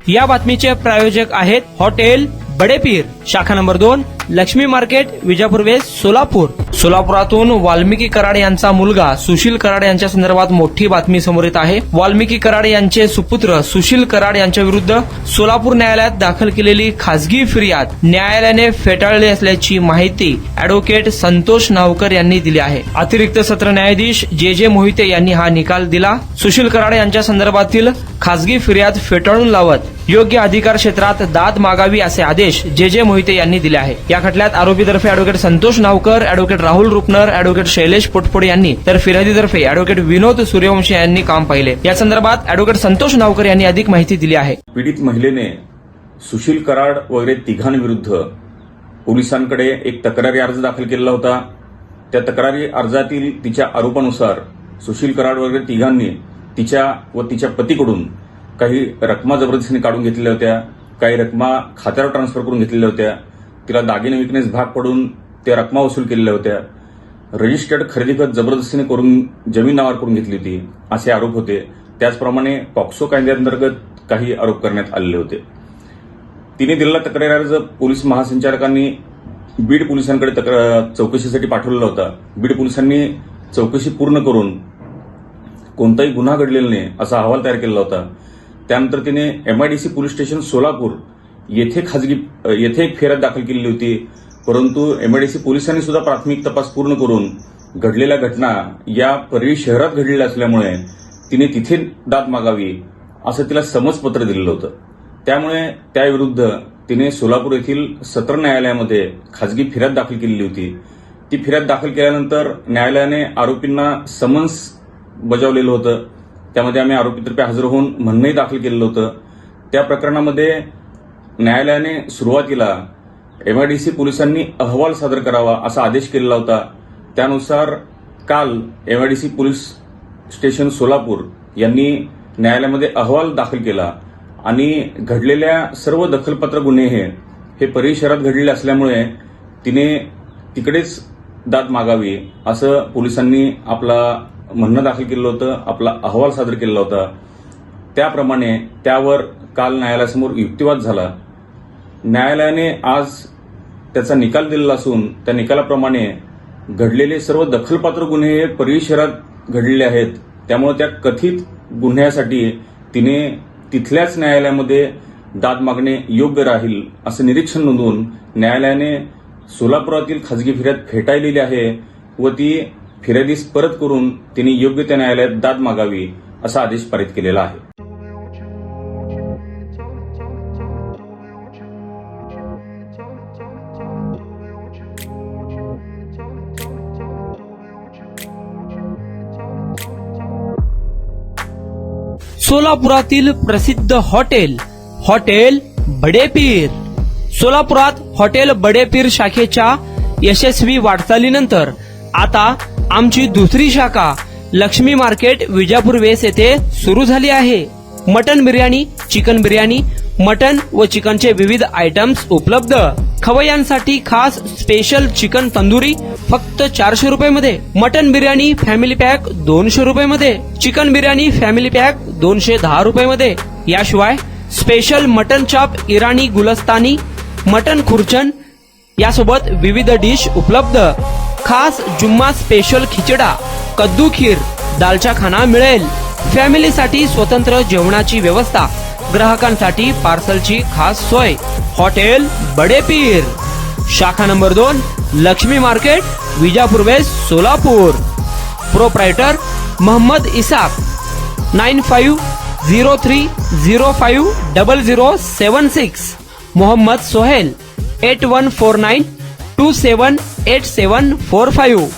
या बातमीचे प्रायोजक आहेत हॉटेल बडेपीर, शाखा number 2, Laxmi market, Vijapur west, Solapur. सोलापुरातून वाल्मिकी कराड यांचा मुलगा सुशील कराड यांच्या संदर्भात मोठी बातमी समोर येत आहे. वाल्मिकी कराड यांचे सुपुत्र सुशील कराड यांच्या विरुद्ध सोलापूर न्यायालयात दाखल केलेली खासगी फिर्याद न्यायालयाने फेटाळली असल्याची माहिती अॅडव्होकेट संतोष नावकर यांनी दिली आहे. अतिरिक्त सत्र न्यायाधीश जे मोहिते यांनी हा निकाल दिला. सुशील कराड यांच्या संदर्भातील खासगी फिर्याद फेटाळून लावत योग्य अधिकार क्षेत्रात दाद मागावी असे आदेश जे मोहिते यांनी दिले आहे. या खटल्यात आरोपीतर्फे advocate Santosh Navkar, advocate Rahul Rupnar, advocate Shailesh Potphode यांनी तर फिर्यादीतर्फे अॅडव्होकेट विनोद सूर्यवंशी यांनी काम पाहिले. या संदर्भात अॅडव्होकेट संतोष नावकर यांनी अधिक माहिती दिली आहे. पीडित महिलेने सुशील कराड वगैरे तिघांविरुद्ध पोलिसांकडे एक तक्रारी अर्ज दाखल केलेला होता. त्या तक्रारी अर्जातील तिच्या आरोपानुसार सुशील कराड वगैरे तिघांनी तिच्या व तिच्या पतीकडून काही रकमा जबरदस्तीने काढून घेतलेल्या होत्या, काही रकमा खात्यावर ट्रान्सफर करून घेतलेल्या होत्या, तिला दागिने विकण्यास भाग पडून त्या रकमा वसूल केलेल्या होत्या, रजिस्टर्ड खरेदी खत जबरदस्तीने करून जमीन नावावर करून घेतली होती असे आरोप होते. त्याचप्रमाणे पॉक्सो कायद्याअंतर्गत काही आरोप करण्यात आलेले होते. तिने दिलेला तक्रारी अर्ज पोलीस महासंचालकांनी बीड पोलिसांकडे चौकशीसाठी पाठवलेला होता. बीड पोलिसांनी चौकशी पूर्ण करून कोणताही गुन्हा घडलेला नाही असा अहवाल तयार केलेला होता. त्यानंतर तिने MIDC पोलीस स्टेशन सोलापूर येथे एक फिर्याद दाखल केलेली होती. परंतु MIDC पोलिसांनी सुद्धा प्राथमिक तपास पूर्ण करून घडलेल्या घटना या परळी शहरात घडलेल्या असल्यामुळे तिने तिथे दाद मागावी असं तिला समजपत्र दिलेलं होतं. त्यामुळे त्याविरुद्ध तिने सोलापूर येथील सत्र न्यायालयामध्ये खासगी फिर्याद दाखल केलेली होती. ती फिर्याद दाखल केल्यानंतर न्यायालयाने आरोपींना समन्स बजावलेलं होतं. त्यामध्ये आम्ही आरोपीतर्फे हजर होऊन म्हणणंही दाखल केलेलं होतं. त्या प्रकरणामध्ये न्यायालयाने सुरुवातीला MIDC पोलिसांनी अहवाल सादर करावा असा आदेश केलेला होता. त्यानुसार काल MIDC पोलीस स्टेशन सोलापूर यांनी न्यायालयामध्ये अहवाल दाखल केला आणि घडलेल्या सर्व दखलपात्र गुन्हे हे परळी शहरात घडलेले असल्यामुळे तिने तिकडेच दाद मागावी असं पोलिसांनी आपला म्हणणं दाखल केलं होतं, आपला अहवाल सादर केलेला होता. त्याप्रमाणे त्यावर काल न्यायालयासमोर युक्तिवाद झाला. न्यायालयाने आज त्याचा निकाल दिलेला असून त्या निकालाप्रमाणे घडलेले सर्व दखलपात्र गुन्हे हे परळी शहरात घडलेले आहेत. त्यामुळे त्या कथित गुन्ह्यासाठी तिने तिथल्याच न्यायालयामध्ये दाद मागणे योग्य राहील असं निरीक्षण नोंदवून न्यायालयाने सोलापुरातील खासगी फिर्याद फेटाळलेली आहे व ती फिर्यादीस परत करून तिने योग्य त्या न्यायालयात दाद मागावी असा आदेश पारित केलेला आहे. सोलापुरातील प्रसिद्ध हॉटेल बडेपीर. सोलापुरात हॉटेल बडेपीर शाखेच्या यशस्वी वाटचालीनंतर आता आमची दुसरी शाखा लक्ष्मी मार्केट, विजापूर वेस्ट येथे सुरू झाली आहे. Mutton biryani, chicken biryani, mutton व चिकनचे विविध आयटम्स उपलब्ध. खवय्यांसाठी खास स्पेशल चिकन तंदुरी फक्त 400 रुपये. मटन बिर्याणी फॅमिली पॅक 200 रुपये. चिकन बिर्याणी फॅमिली पॅक 210 रुपये. याशिवाय स्पेशल मटन चाप, इराणी गुलस्तानी, मटन खुर्चन यासोबत विविध डिश उपलब्ध. खास जुम्मा स्पेशल खिचडा, कद्दू खीर, दालचा खाना मिळेल. फॅमिलीसाठी स्वतंत्र जेवणाची व्यवस्था, ग्राहकांसाठी पार्सलची खास सोय. हॉटेल बडेपीर, शाखा number 2, Laxmi market, Vijapur west, Solapur. Proprietor Mohammad Isaq. 9503050076. Mohammad Sohail. 8149278745.